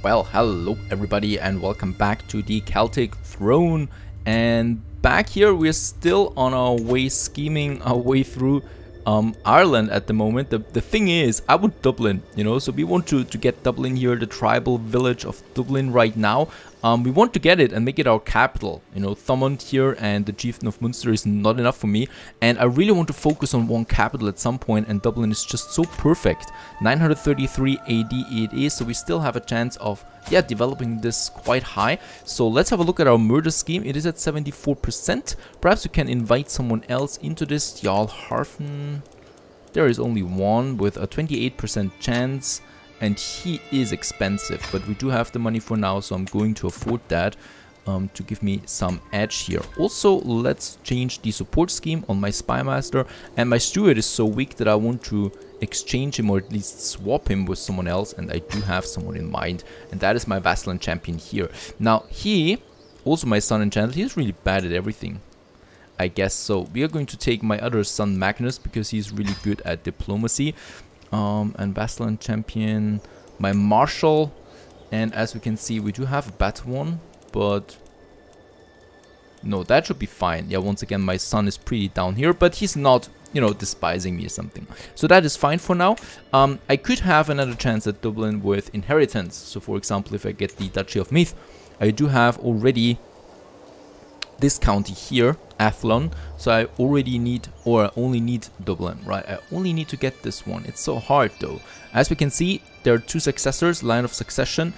Well, hello everybody and welcome back to the Celtic Throne. And back here we're still on our way, scheming our way through Ireland at the moment. The thing is, I want Dublin, you know, so we want to get Dublin here, the tribal village of Dublin right now. We want to get it and make it our capital. You know, Thomond here and the Chieftain of Munster is not enough for me. And I really want to focus on one capital at some point, and Dublin is just so perfect. 933 AD it is, so we still have a chance of, yeah, developing this quite high. So let's have a look at our murder scheme. It is at 74%. Perhaps we can invite someone else into this. Jarl Harfen. There is only one with a 28% chance. And he is expensive, but we do have the money for now, so I'm going to afford that to give me some edge here. Also, let's change the support scheme on my spy master. And my steward is so weak that I want to exchange him, or at least swap him with someone else. And I do have someone in mind, and that is my vassal and champion here. Now, he, also my son enchanted, he's really bad at everything, I guess. So we are going to take my other son Magnus, because he's really good at diplomacy. And vassal and champion, my marshal, and as we can see, we do have a battle one, but no, that should be fine. Yeah, once again, my son is pretty down here, but he's not, you know, despising me or something, so that is fine for now. I could have another chance at Dublin with inheritance. So for example, if I get the Duchy of Meath, I do have already this county here, Athlone, so I already need, or I only need Dublin, right? I only need to get this one. It's so hard though. As we can see, there are two successors, line of succession.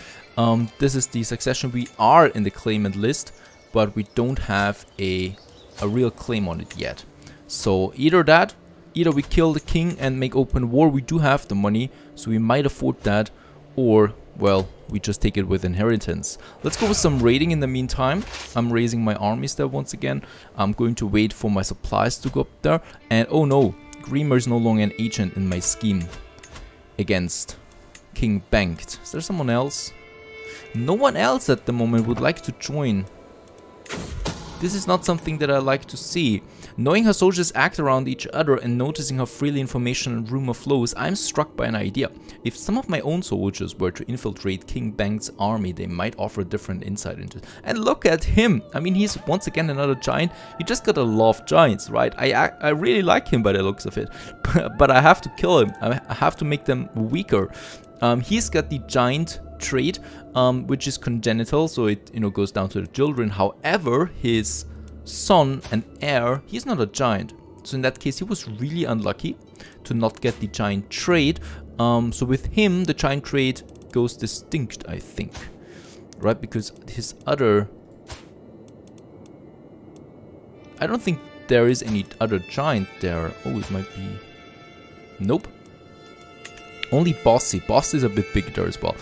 This is the succession. We are in the claimant list, but we don't have a real claim on it yet. So either that, either we kill the king and make open war. We do have the money, so we might afford that, or, well, we just take it with inheritance. Let's go with some raiding in the meantime. I'm raising my armies there once again. I'm going to wait for my supplies to go up there. And oh no, Greemer is no longer an agent in my scheme against King Bengt. Is there someone else? No one else at the moment would like to join. This is not something that I like to see. Knowing how soldiers act around each other and noticing how freely information and rumor flows, I'm struck by an idea. If some of my own soldiers were to infiltrate King Bengt's army, they might offer a different insight into it. And look at him! I mean, he's once again another giant. You just gotta love giants, right? I really like him by the looks of it. But I have to kill him. I have to make them weaker. He's got the giant trait, which is congenital, so it, you know, goes down to the children. However, his son and heir, he's not a giant, so in that case he was really unlucky to not get the giant trait. So with him the giant trait goes distinct, I think, right? Because his other, I don't think there is any other giant there. Oh, it might be, nope. Only Bossy. Bossy is a bit big there as well.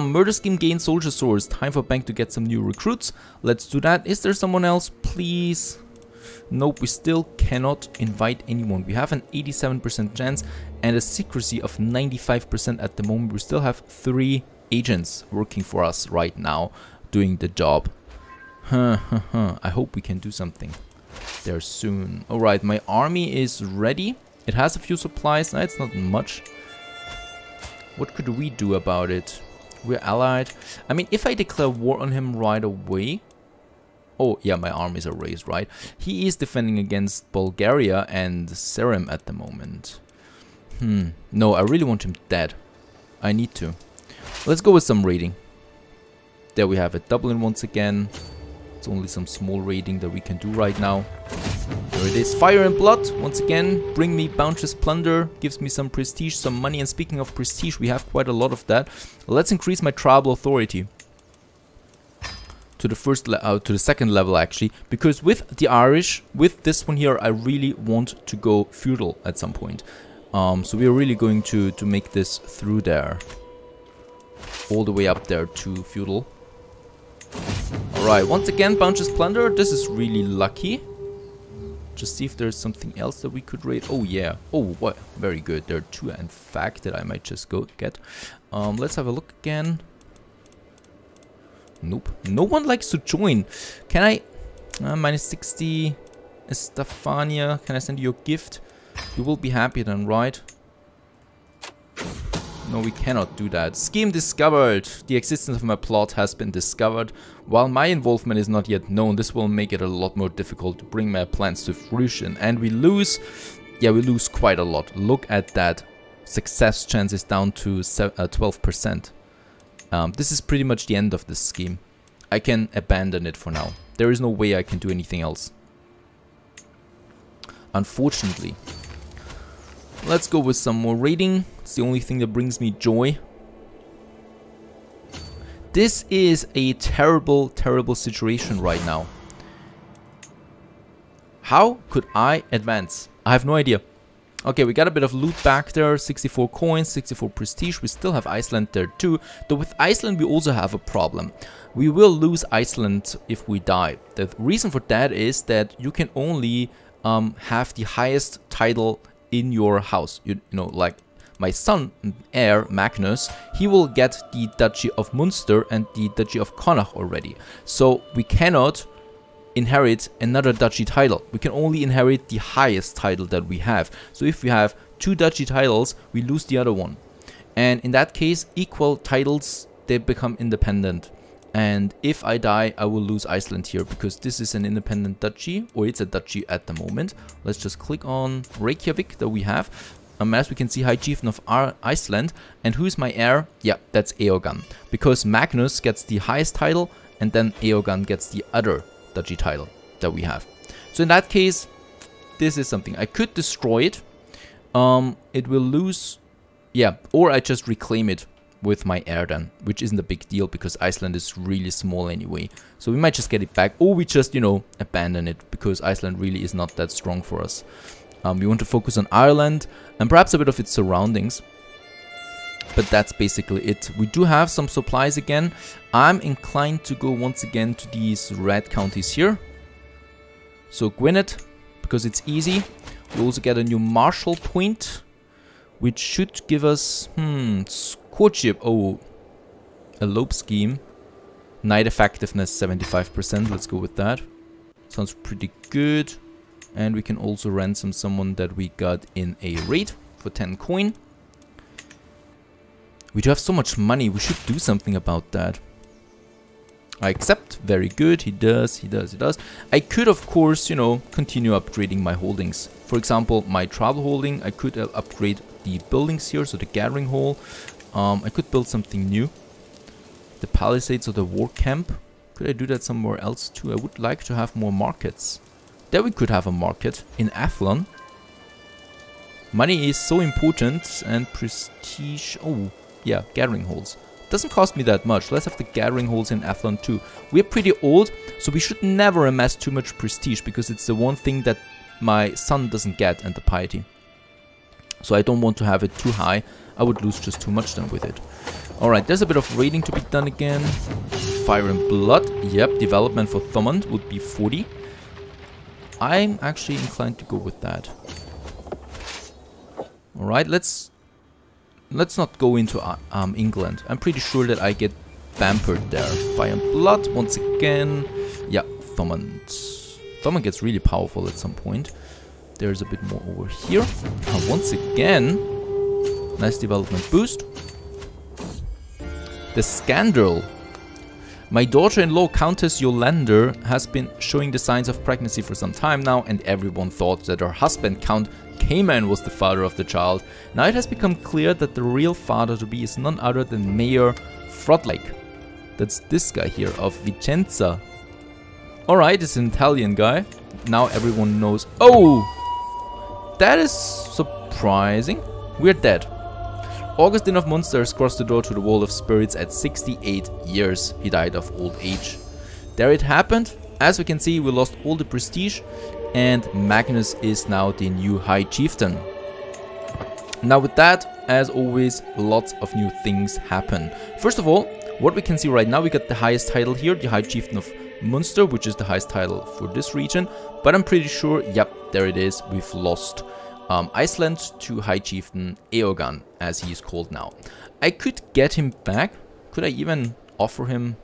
Murder scheme gains soldier swords. Time for Bank to get some new recruits. Let's do that. Is there someone else, please? Nope, we still cannot invite anyone. We have an 87% chance and a secrecy of 95% at the moment. We still have 3 agents working for us right now, doing the job. I hope we can do something there soon. Alright, my army is ready. It has a few supplies. It's not much. What could we do about it? We're allied. I mean, if I declare war on him right away... Oh, yeah, my armies are raised, right? He is defending against Bulgaria and Serum at the moment. No, I really want him dead. I need to. Let's go with some raiding. There we have it. Dublin once again. It's only some small raiding that we can do right now. There it is. Fire and blood. Once again, bring me bounteous plunder. Gives me some prestige, some money. And speaking of prestige, we have quite a lot of that. Let's increase my tribal authority to the to the second level, actually, because with the Irish, with this one here, I really want to go feudal at some point. So we are really going to make this through there, all the way up there to feudal. Alright, once again, bounteous plunder. This is really lucky. Just see if there's something else that we could raid. Oh yeah. Oh, what? Very good. There are 2 in fact that I might just go get. Let's have a look again. Nope. No one likes to join. Can I... minus 60. Estefania. Can I send you a gift? You will be happy then, right? No, we cannot do that. Scheme discovered. The existence of my plot has been discovered. While my involvement is not yet known, this will make it a lot more difficult to bring my plans to fruition. And we lose, yeah, we lose quite a lot. Look at that. Success chance is down to 12%. This is pretty much the end of this scheme. I can abandon it for now. There is no way I can do anything else. Unfortunately. Let's go with some more raiding. It's the only thing that brings me joy. This is a terrible, terrible situation right now. How could I advance? I have no idea. Okay, we got a bit of loot back there. 64 coins, 64 prestige. We still have Iceland there too. Though with Iceland we also have a problem. We will lose Iceland if we die. The reason for that is that you can only have the highest title in your house. You know, like my son, heir, Magnus, he will get the Duchy of Munster and the Duchy of Connacht already. So we cannot inherit another duchy title. We can only inherit the highest title that we have. So if we have 2 duchy titles, we lose the other one. And in that case, equal titles, they become independent. And if I die, I will lose Iceland here, because this is an independent duchy, or it's a duchy at the moment. Let's just click on Reykjavik that we have. As we can see, High Chieftain of Iceland. And who's my heir? Yeah, that's Eogan. Because Magnus gets the highest title, and then Eogan gets the other duchy title that we have. So in that case, this is something. I could destroy it. It will lose. Yeah, or I just reclaim it with my heir then, which isn't a big deal because Iceland is really small anyway. So we might just get it back, or we just, you know, abandon it because Iceland really is not that strong for us. We want to focus on Ireland and perhaps a bit of its surroundings. But that's basically it. We do have some supplies again. I'm inclined to go once again to these red counties here. So Gwynedd, because it's easy. We also get a new marshal point, which should give us courtship. Oh, a lobe scheme. Knight effectiveness 75%. Let's go with that. Sounds pretty good. And we can also ransom someone that we got in a raid for 10 coin. We do have so much money. We should do something about that. I accept. Very good. He does. He does. He does. I could, of course, you know, continue upgrading my holdings. For example, my travel holding. I could upgrade the buildings here. So the gathering hall. I could build something new. The palisades or the war camp. Could I do that somewhere else too? I would like to have more markets. There we could have a market in Athlon. Money is so important, and prestige. Oh, yeah, gathering halls. Doesn't cost me that much. Let's have the gathering halls in Athlon too. We're pretty old, so we should never amass too much prestige, because it's the one thing that my son doesn't get, and the piety. So I don't want to have it too high. I would lose just too much then with it. Alright, there's a bit of raiding to be done again. Fire and blood. Yep, development for Thomond would be 40. I'm actually inclined to go with that. Alright, let's not go into England. I'm pretty sure that I get pampered there. Fire and blood once again. Yeah, Thomond. Thomond gets really powerful at some point. There's a bit more over here. Once again, nice development boost. The scandal. My daughter-in-law, Countess Yolander, has been showing the signs of pregnancy for some time now, and everyone thought that her husband, Count Cayman, was the father of the child. Now it has become clear that the real father-to-be is none other than Mayor Frodlake. That's this guy here, of Vicenza. Alright, it's an Italian guy. Now everyone knows. Oh! That is surprising. We're dead. Augustine of Munster has crossed the door to the Wall of Spirits at 68 years. He died of old age. There it happened. As we can see, we lost all the prestige, and Magnus is now the new High Chieftain. Now with that, as always, lots of new things happen. First of all, what we can see right now, we got the highest title here, the High Chieftain of Munster, which is the highest title for this region. But I'm pretty sure, yep, there it is, we've lost Iceland to High Chieftain Eogan, as he is called now. I could get him back. Could I even offer him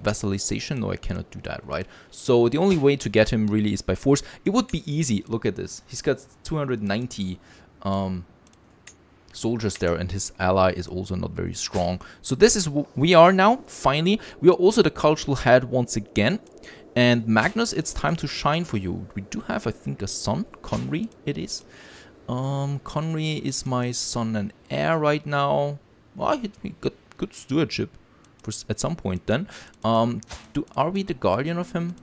vassalization? No, I cannot do that, right? So the only way to get him really is by force. It would be easy. Look at this. He's got 290 soldiers there, and his ally is also not very strong. So this is what we are now. Finally, we are also the cultural head once again. And Magnus, it's time to shine for you. We do have, I think, a son. Conry it is. Conry is my son and heir right now. Well, he got good stewardship for at some point then. Are we the guardian of him?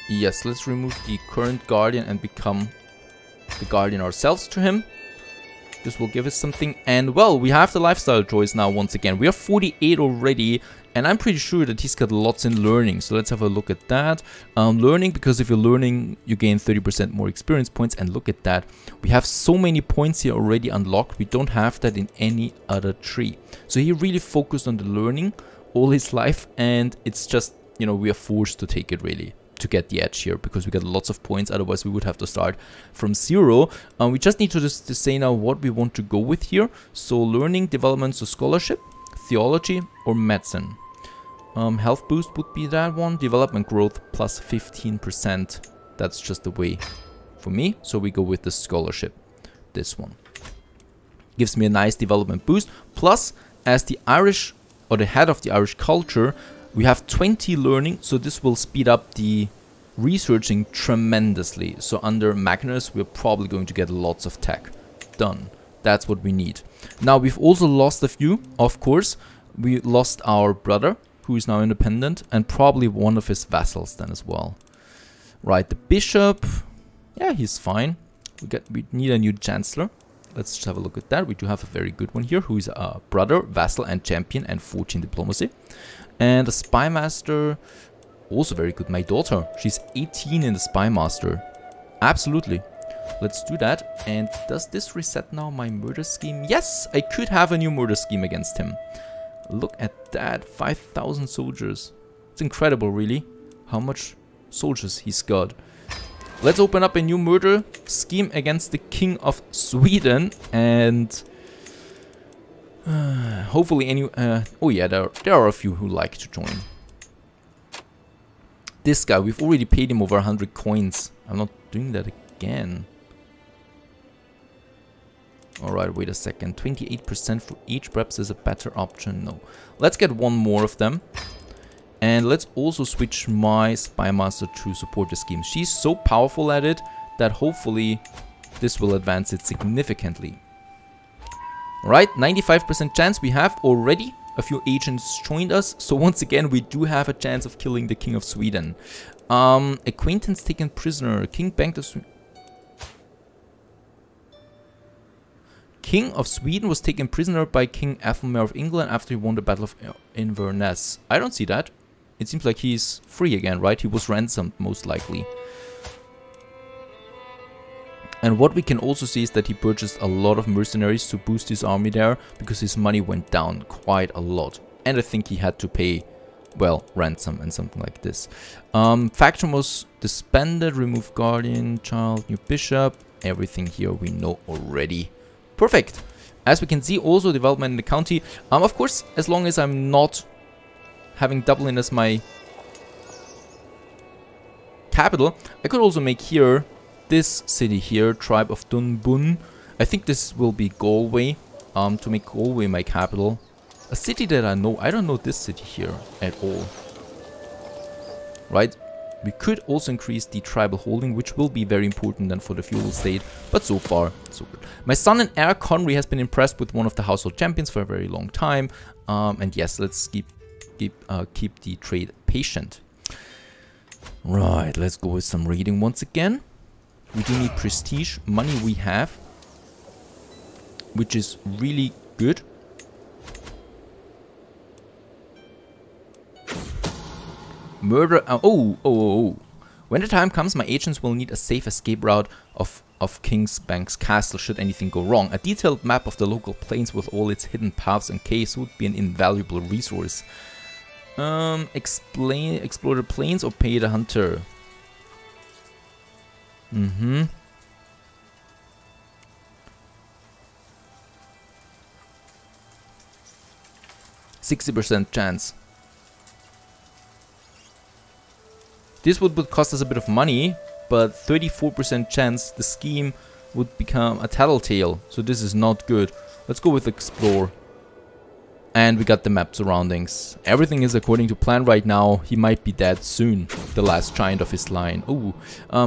Yes, let's remove the current guardian and become the guardian ourselves to him. This will give us something. And well, we have the lifestyle choice now once again. We are 48 already, and I'm pretty sure that he's got lots in learning. So let's have a look at that. Learning, because if you're learning, you gain 30% more experience points. And look at that. We have so many points here already unlocked. We don't have that in any other tree. So he really focused on the learning all his life, and it's just, you know, we are forced to take it really to get the edge here, because we got lots of points. Otherwise we would have to start from 0. We just need to say now what we want to go with here. So learning, development, so scholarship, theology, or medicine. Health boost would be that one. Development growth plus 15%. That's just the way for me. So we go with the scholarship. This one gives me a nice development boost. Plus, as the Irish, or the head of the Irish culture, we have 20 learning, so this will speed up the researching tremendously. So under Magnus, we're probably going to get lots of tech done. That's what we need. Now, we've also lost a few, of course. We lost our brother, who is now independent, and probably one of his vassals then as well. Right, the bishop, yeah, he's fine. We need a new chancellor. Let's just have a look at that. We do have a very good one here, who is a brother, vassal, and champion, and 14 diplomacy. And a spy master, also very good. My daughter, she's 18 in the spy master. Absolutely. Let's do that. And does this reset now my murder scheme? Yes, I could have a new murder scheme against him. Look at that, 5,000 soldiers. It's incredible, really, how much soldiers he's got. Let's open up a new murder scheme against the King of Sweden, and hopefully any... oh yeah, there are a few who like to join. This guy, we've already paid him over 100 coins. I'm not doing that again. Alright, wait a second. 28% for each. Perhaps there's a better option. No. Let's get one more of them. And let's also switch my spy master to support the scheme. She's so powerful at it that hopefully this will advance it significantly. Alright, 95% chance we have already. A few agents joined us. So once again, we do have a chance of killing the King of Sweden. Acquaintance taken prisoner. King Bank of Sweden. King of Sweden was taken prisoner by King Ethelmer of England after he won the Battle of Inverness. I don't see that. It seems like he's free again, right? He was ransomed, most likely. And what we can also see is that he purchased a lot of mercenaries to boost his army there, because his money went down quite a lot. And I think he had to pay, well, ransom and something like this. Faction was disbanded, remove guardian, child, new bishop. Everything here we know already. Perfect. As we can see, also development in the county. Of course, as long as I'm not having Dublin as my capital, I could also make here this city here, tribe of Dunbun. I think this will be Galway, to make Galway my capital. A city that I know. I don't know this city here at all. Right? We could also increase the tribal holding, which will be very important then for the feudal state. But so far, so good. My son and heir, Conry, has been impressed with one of the household champions for a very long time. And yes, let's keep the trade patient. Right, let's go with some raiding once again. We do need prestige. Money we have, which is really good. Murder. Oh. When the time comes, my agents will need a safe escape route of King's Bank's castle should anything go wrong. A detailed map of the local plains with all its hidden paths and caves would be an invaluable resource. Explore the plains or pay the hunter. 60% chance. This would cost us a bit of money, but 34% chance the scheme would become a tattletale. So this is not good. Let's go with explore. And we got the map surroundings. Everything is according to plan right now. He might be dead soon. The last giant of his line. Ooh.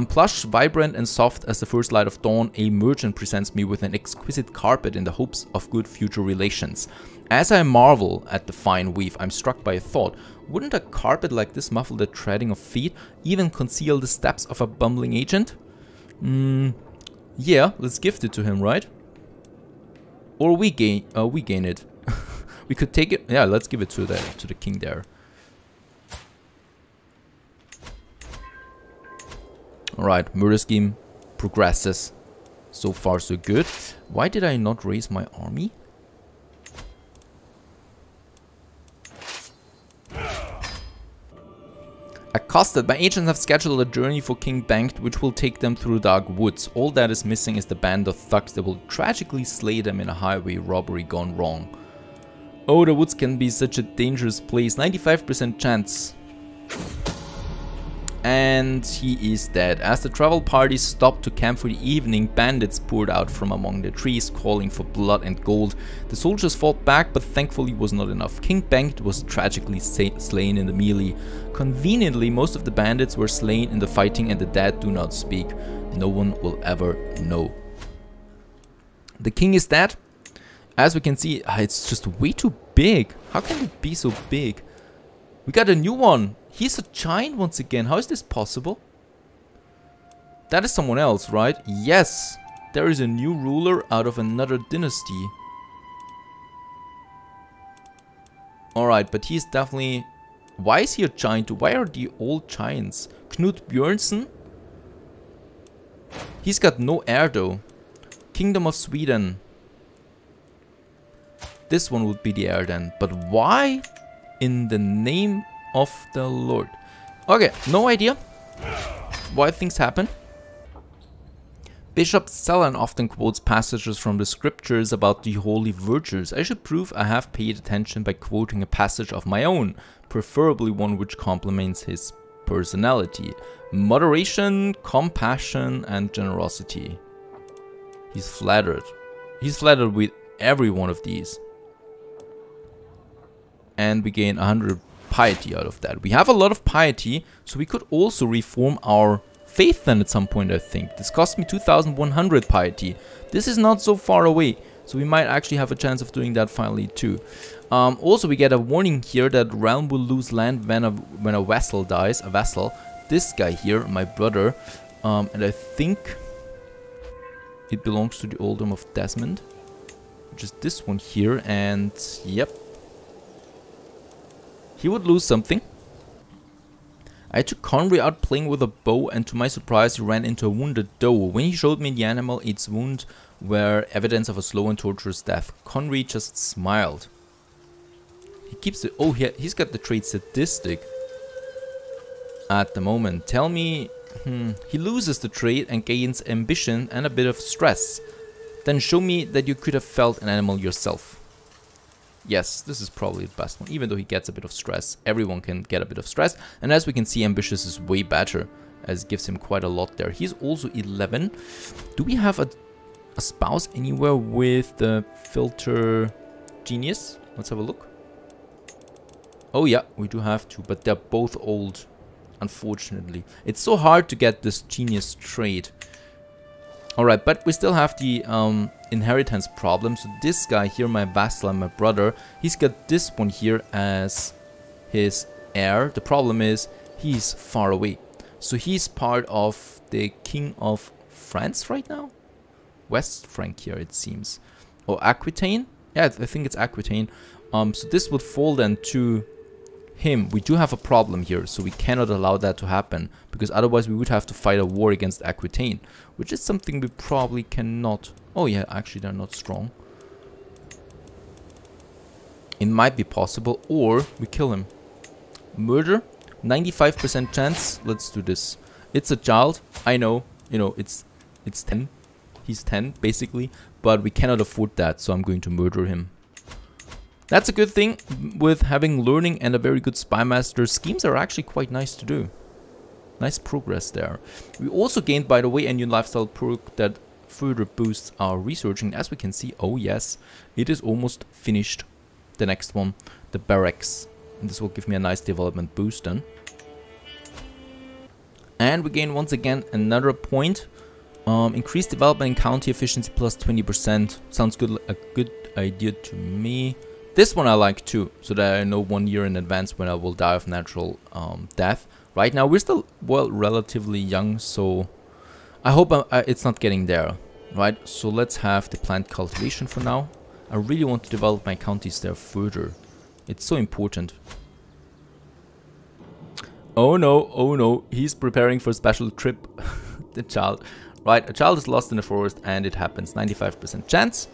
Plush, vibrant and soft as the first light of dawn, a merchant presents me with an exquisite carpet in the hopes of good future relations. As I marvel at the fine weave, I'm struck by a thought. Wouldn't a carpet like this muffle the treading of feet, even conceal the steps of a bumbling agent? Yeah, let's gift it to him, right? Or we gain it. We could take it. Yeah, let's give it to the king there. All right, murder scheme progresses. So far, so good. Why did I not raise my army? Accosted, my agents have scheduled a journey for King Banked, which will take them through dark woods. All that is missing is the band of thugs that will tragically slay them in a highway robbery gone wrong. Oh, the woods can be such a dangerous place. 95% chance. And he is dead. As the travel party stopped to camp for the evening, bandits poured out from among the trees, calling for blood and gold. The soldiers fought back, but thankfully was not enough. King Banked was tragically slain in the melee. Conveniently, most of the bandits were slain in the fighting, and the dead do not speak. No one will ever know. The king is dead. As we can see, it's just way too big. How can it be so big? We got a new one. He's a giant once again. How is this possible? That is someone else, right? Yes. There is a new ruler out of another dynasty. Alright, but he's definitely... Why is he a giant? Why are the old giants? Knut Björnsson? He's got no heir though. Kingdom of Sweden. This one would be the heir then. But why in the name of the Lord? Okay, no idea why things happen. Bishop Sellan often quotes passages from the scriptures about the holy virtues. I should prove I have paid attention by quoting a passage of my own, preferably one which complements his personality. Moderation, compassion, and generosity. He's flattered. He's flattered with every one of these. And we gain 100 piety out of that. We have a lot of piety, so we could also reform our faith then at some point, I think. This cost me 2100 piety. This is not so far away, so we might actually have a chance of doing that finally too. Also, we get a warning here that realm will lose land when a vassal dies. A vassal. This guy here, my brother, and I think it belongs to the Earldom of Desmond, which is this one here, and yep. He would lose something. I took Conry out playing with a bow, and to my surprise he ran into a wounded doe. When he showed me the animal, its wound were evidence of a slow and torturous death. Conry just smiled. He keeps it. Oh, he's got the trait sadistic at the moment. Tell me, he loses the trait and gains ambition and a bit of stress. Then show me that you could have felt an animal yourself. Yes, this is probably the best one, even though he gets a bit of stress. Everyone can get a bit of stress. And as we can see, ambitious is way better, as it gives him quite a lot there. He's also 11. Do we have a spouse anywhere with the filter genius? Let's have a look. Oh yeah, we do have two, but they're both old, unfortunately. It's so hard to get this genius trait. Alright, but we still have the inheritance problem. So this guy here, my vassal and my brother, he's got this one here as his heir. The problem is he's far away. So he's part of the King of France right now? West Francia, it seems. Or Aquitaine? Yeah, I think it's Aquitaine. So this would fall then to him. We do have a problem here, so we cannot allow that to happen, because otherwise we would have to fight a war against Aquitaine, which is something we probably cannot. Oh yeah, actually they're not strong. It might be possible, or we kill him. Murder, 95% chance. Let's do this. It's a child, I know, you know, it's 10. He's 10 basically, but we cannot afford that, so I'm going to murder him. That's a good thing with having learning and a very good spy master. Schemes are actually quite nice to do. Nice progress there. We also gained, by the way, a new lifestyle perk that further boosts our researching. As we can see, oh yes, it is almost finished. The next one, the barracks. And this will give me a nice development boost then. And we gain once again another point. Increased development and county efficiency plus 20%. Sounds good, a good idea to me. This one I like too, so that I know 1 year in advance when I will die of natural death. Right now we're still, well, relatively young, so I hope it's not getting there. Right, so let's have the plant cultivation for now. I really want to develop my counties there further. It's so important. Oh no, he's preparing for a special trip. The child. Right, a child is lost in the forest and it happens. 95% chance.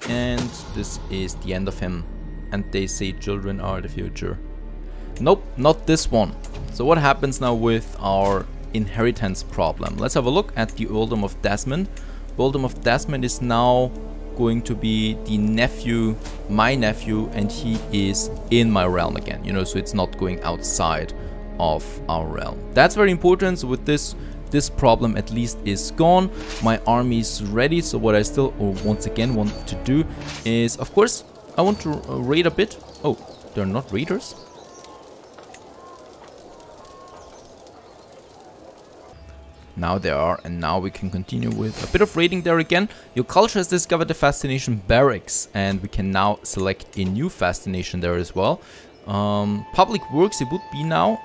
And this is the end of him. And they say children are the future. Nope, not this one. So what happens now with our inheritance problem? Let's have a look at the earldom of Desmond. Earldom of Desmond is now going to be the nephew, my nephew, and he is in my realm again, you know, so it's not going outside of our realm. That's very important. So with this problem at least is gone. My army is ready. So what I still once again want to do is, of course, I want to raid a bit. Oh, they're not raiders. Now they are, and now we can continue with a bit of raiding there again. Your culture has discovered the fascination barracks, and we can now select a new fascination there as well. Public works, it would be now.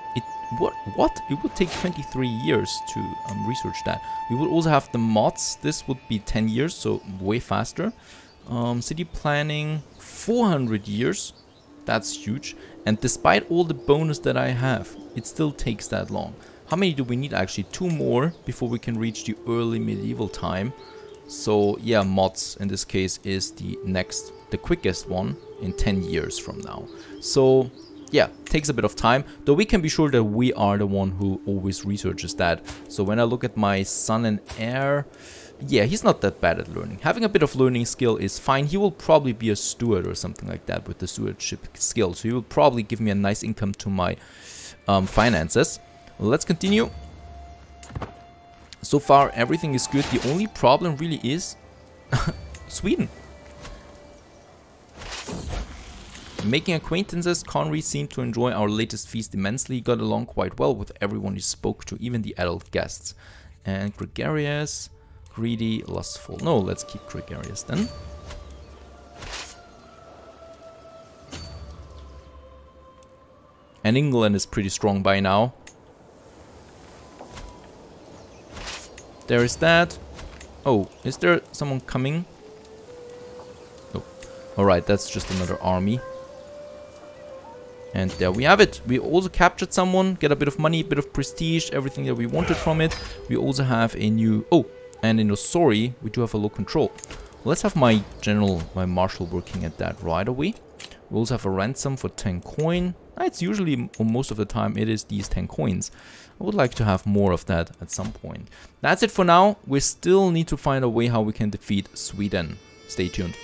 What? It would take 23 years to research that. We would also have the mods. This would be 10 years, so way faster. City planning, 400 years. That's huge. And despite all the bonus that I have, it still takes that long. How many do we need? Actually 2 more before we can reach the early medieval time. So yeah, mods in this case is the quickest one in 10 years from now. So yeah, takes a bit of time, though we can be sure that we are the one who always researches that. So when I look at my son and heir, yeah, he's not that bad at learning. Having a bit of learning skill is fine. He will probably be a steward or something like that with the stewardship skill. So he will probably give me a nice income to my finances. Let's continue. So far everything is good. The only problem really is Sweden. Making acquaintances, Conry seemed to enjoy our latest feast immensely. Got along quite well with everyone he spoke to, even the adult guests. And gregarious, greedy, lustful. No, let's keep gregarious then. And England is pretty strong by now. There is that. Oh, is there someone coming? Oh, alright, that's just another army. And there we have it. We also captured someone, get a bit of money, a bit of prestige, everything that we wanted from it. We also have a new... Oh, and in Osori, we do have a low control. Let's have my general, my marshal working at that right away. We also have a ransom for 10 coin. It's usually, or most of the time, it is these 10 coins. I would like to have more of that at some point. That's it for now. We still need to find a way how we can defeat Sweden. Stay tuned.